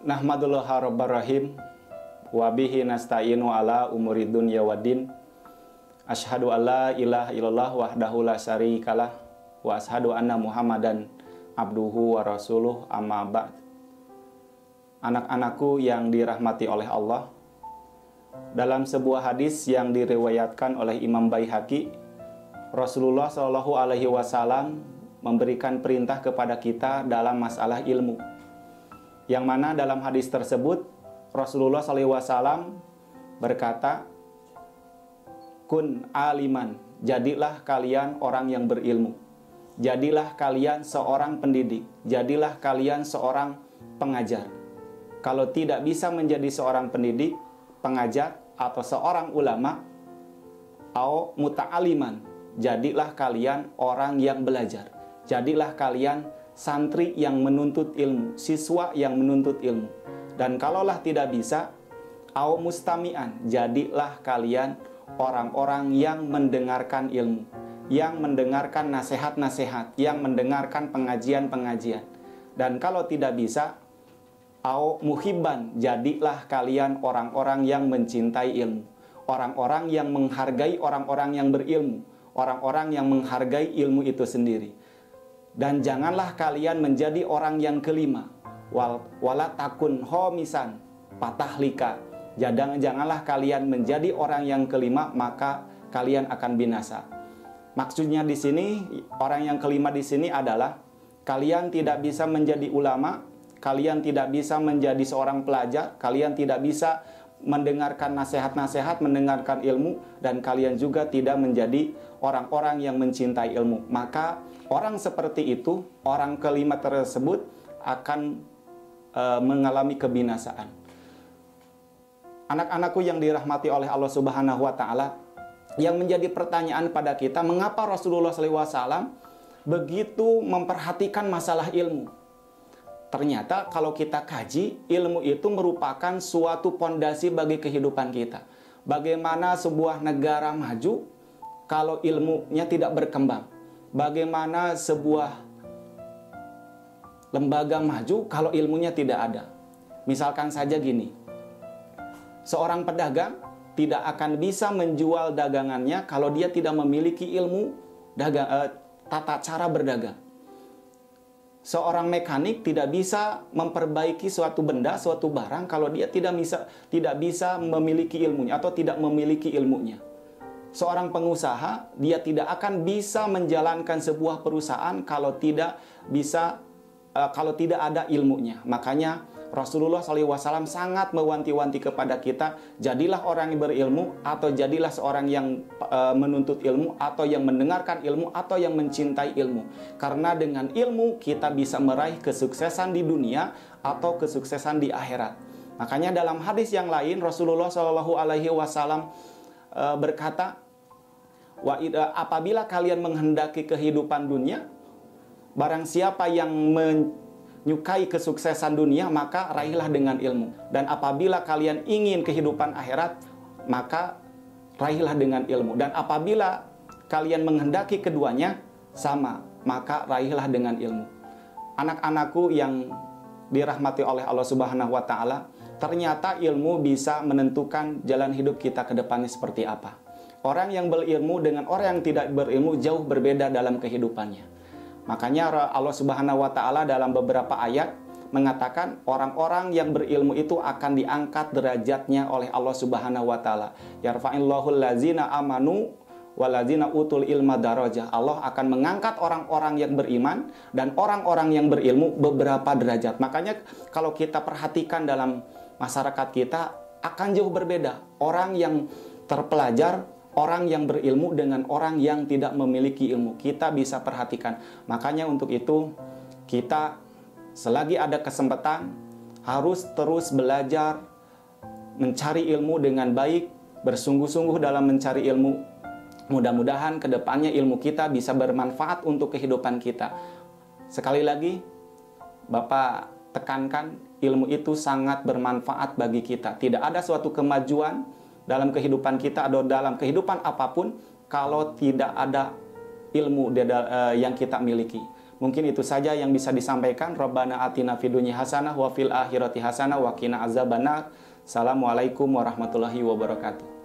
Nahmadullah Rabbar Rahim wa bihi nasta'inu ala umuri dunya waddin. Asyhadu an la ilaha illallah wahdahu la syarikalah wa asyhadu anna Muhammadan abduhu wa rasuluh, amma ba'd. Anak-anakku yang dirahmati oleh Allah, dalam sebuah hadis yang diriwayatkan oleh Imam Baihaqi, Rasulullah Shallallahu Alaihi Wasallam memberikan perintah kepada kita dalam masalah ilmu, yang mana dalam hadis tersebut Rasulullah SAW berkata, kun aliman, jadilah kalian orang yang berilmu, jadilah kalian seorang pendidik, jadilah kalian seorang pengajar. Kalau tidak bisa menjadi seorang pendidik, pengajar, atau seorang ulama, au muta'aliman, jadilah kalian orang yang belajar, jadilah kalian santri yang menuntut ilmu, siswa yang menuntut ilmu. Dan kalaulah tidak bisa, au mustami'an, jadilah kalian orang-orang yang mendengarkan ilmu, yang mendengarkan nasihat-nasihat, yang mendengarkan pengajian-pengajian. Dan kalau tidak bisa, au muhibban, jadilah kalian orang-orang yang mencintai ilmu, orang-orang yang menghargai orang-orang yang berilmu, orang-orang yang menghargai ilmu itu sendiri. Dan janganlah kalian menjadi orang yang kelima, wala takun homisan patahlika. Janganlah kalian menjadi orang yang kelima, maka kalian akan binasa. Maksudnya di sini, orang yang kelima di sini adalah kalian tidak bisa menjadi ulama, kalian tidak bisa menjadi seorang pelajar, kalian tidak bisa mendengarkan nasihat-nasihat, mendengarkan ilmu, dan kalian juga tidak menjadi orang-orang yang mencintai ilmu. Maka orang seperti itu, orang kelima tersebut akan mengalami kebinasaan. Anak-anakku yang dirahmati oleh Allah Subhanahu wa Ta'ala, yang menjadi pertanyaan pada kita, mengapa Rasulullah SAW begitu memperhatikan masalah ilmu? Ternyata kalau kita kaji, ilmu itu merupakan suatu pondasi bagi kehidupan kita. Bagaimana sebuah negara maju kalau ilmunya tidak berkembang? Bagaimana sebuah lembaga maju kalau ilmunya tidak ada? Misalkan saja gini, seorang pedagang tidak akan bisa menjual dagangannya kalau dia tidak memiliki ilmu tata cara berdagang. Seorang mekanik tidak bisa memperbaiki suatu benda, suatu barang kalau dia tidak bisa memiliki ilmunya atau tidak memiliki ilmunya. Seorang pengusaha, dia tidak akan bisa menjalankan sebuah perusahaan kalau tidak ada ilmunya. Makanya Rasulullah SAW sangat mewanti-wanti kepada kita, jadilah orang yang berilmu, atau jadilah seorang yang menuntut ilmu, atau yang mendengarkan ilmu, atau yang mencintai ilmu. Karena dengan ilmu kita bisa meraih kesuksesan di dunia atau kesuksesan di akhirat. Makanya dalam hadis yang lain Rasulullah SAW berkata, apabila kalian menghendaki kehidupan dunia, barang siapa yang menyukai kesuksesan dunia, maka raihlah dengan ilmu. Dan apabila kalian ingin kehidupan akhirat, maka raihlah dengan ilmu. Dan apabila kalian menghendaki keduanya sama, maka raihlah dengan ilmu. Anak-anakku yang dirahmati oleh Allah Subhanahu wa Ta'ala, ternyata ilmu bisa menentukan jalan hidup kita ke depannya seperti apa. Orang yang berilmu dengan orang yang tidak berilmu jauh berbeda dalam kehidupannya. Makanya Allah Subhanahu wa Ta'ala dalam beberapa ayat mengatakan orang-orang yang berilmu itu akan diangkat derajatnya oleh Allah Subhanahu wa Ta'ala. Yarfa'illahu allazina amanu walazina utul ilma darajah. Allah akan mengangkat orang-orang yang beriman dan orang-orang yang berilmu beberapa derajat. Makanya kalau kita perhatikan dalam masyarakat kita akan jauh berbeda. Orang yang terpelajar, orang yang berilmu dengan orang yang tidak memiliki ilmu. Kita bisa perhatikan. Makanya untuk itu kita selagi ada kesempatan harus terus belajar, mencari ilmu dengan baik, bersungguh-sungguh dalam mencari ilmu. Mudah-mudahan kedepannya ilmu kita bisa bermanfaat untuk kehidupan kita. Sekali lagi, Bapak tekankan, ilmu itu sangat bermanfaat bagi kita. Tidak ada suatu kemajuan dalam kehidupan kita atau dalam kehidupan apapun kalau tidak ada ilmu yang kita miliki. Mungkin itu saja yang bisa disampaikan. Rabbana atina fid dunya hasanah wa fil akhirati hasanah wa qina azabannar. Assalamualaikum warahmatullahi wabarakatuh.